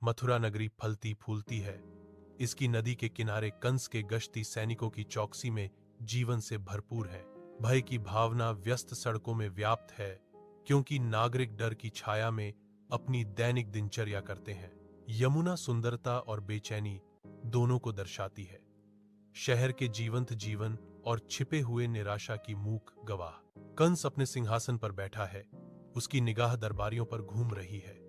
मथुरा नगरी फलती फूलती है। इसकी नदी के किनारे कंस के गश्ती सैनिकों की चौकसी में जीवन से भरपूर है। भय की भावना व्यस्त सड़कों में व्याप्त है, क्योंकि नागरिक डर की छाया में अपनी दैनिक दिनचर्या करते हैं। यमुना सुंदरता और बेचैनी दोनों को दर्शाती है। शहर के जीवंत जीवन और छिपे हुए निराशा की मूक गवाह। कंस अपने सिंहासन पर बैठा है, उसकी निगाह दरबारियों पर घूम रही है।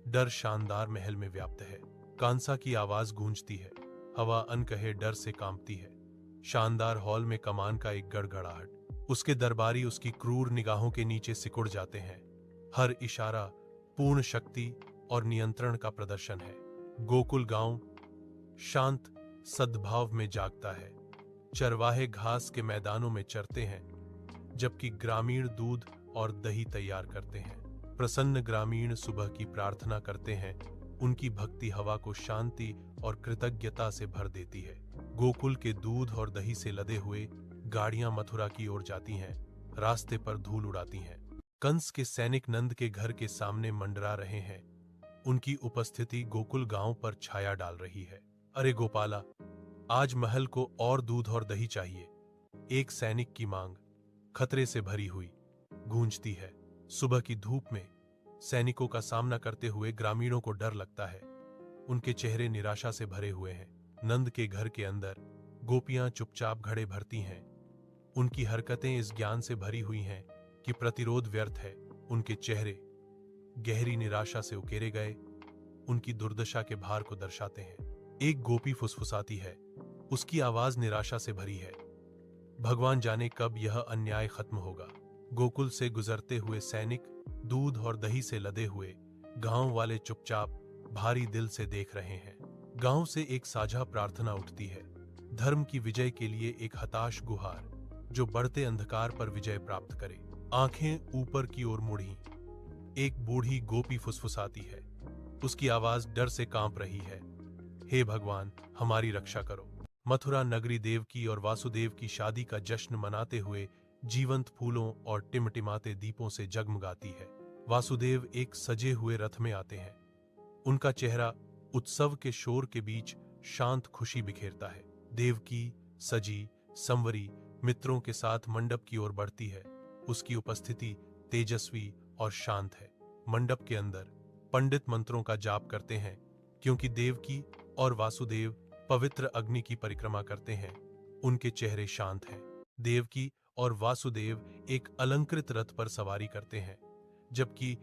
डर शानदार महल में व्याप्त है। कांसा की आवाज गूंजती है, हवा अनकहे डर से कांपती है। शानदार हॉल में कमान का एक गड़गड़ाहट। उसके दरबारी उसकी क्रूर निगाहों के नीचे सिकुड़ जाते हैं। हर इशारा पूर्ण शक्ति और नियंत्रण का प्रदर्शन है। गोकुल गांव शांत सद्भाव में जागता है। चरवाहे घास के मैदानों में चरते हैं, जबकि ग्रामीण दूध और दही तैयार करते हैं। प्रसन्न ग्रामीण सुबह की प्रार्थना करते हैं। उनकी भक्ति हवा को शांति और कृतज्ञता से भर देती है। गोकुल के दूध और दही से लदे हुए गाड़ियां मथुरा की ओर जाती हैं, रास्ते पर धूल उड़ाती हैं। कंस के सैनिक नंद के घर के सामने मंडरा रहे हैं। उनकी उपस्थिति गोकुल गांव पर छाया डाल रही है। अरे गोपाला, आज महल को और दूध और दही चाहिए। एक सैनिक की मांग खतरे से भरी हुई गूंजती है। सुबह की धूप में सैनिकों का सामना करते हुए ग्रामीणों को डर लगता है। उनके चेहरे निराशा से भरे हुए हैं। नंद के घर के अंदर गोपियां चुपचाप घड़े भरती हैं। उनकी हरकतें इस ज्ञान से भरी हुई हैं कि प्रतिरोध व्यर्थ है। उनके चेहरे गहरी निराशा से उकेरे गए, उनकी दुर्दशा के भार को दर्शाते हैं। एक गोपी फुसफुसाती है, उसकी आवाज निराशा से भरी है। भगवान जाने कब यह अन्याय खत्म होगा। गोकुल से गुजरते हुए सैनिक दूध और दही से लदे हुए गांव वाले चुपचाप भारी दिल से देख रहे हैं। गांव से एक साझा प्रार्थना उठती है, धर्म की विजय के लिए एक हताश गुहार जो बढ़ते अंधकार पर विजय प्राप्त करे। आंखें ऊपर की ओर मुड़ी एक बूढ़ी गोपी फुसफुसाती है, उसकी आवाज डर से कांप रही है। हे भगवान, हमारी रक्षा करो। मथुरा नगरी देवकी और वासुदेव की शादी का जश्न मनाते हुए जीवंत फूलों और टिमटिमाते दीपों से जगमगाती है। वासुदेव एक सजे हुए रथ में आते हैं। उनका चेहरा उत्सव के शोर के बीच शांत खुशी बिखेरता है। देवकी सजी संवरी मित्रों के साथ मंडप की ओर बढ़ती है। उसकी उपस्थिति तेजस्वी और शांत है। मंडप के अंदर पंडित मंत्रों का जाप करते हैं, क्योंकि देवकी और वासुदेव पवित्र अग्नि की परिक्रमा करते हैं। उनके चेहरे शांत हैं। देवकी और वासुदेव एक अलंकृत रथ पर सवारी करते हैं, जबकि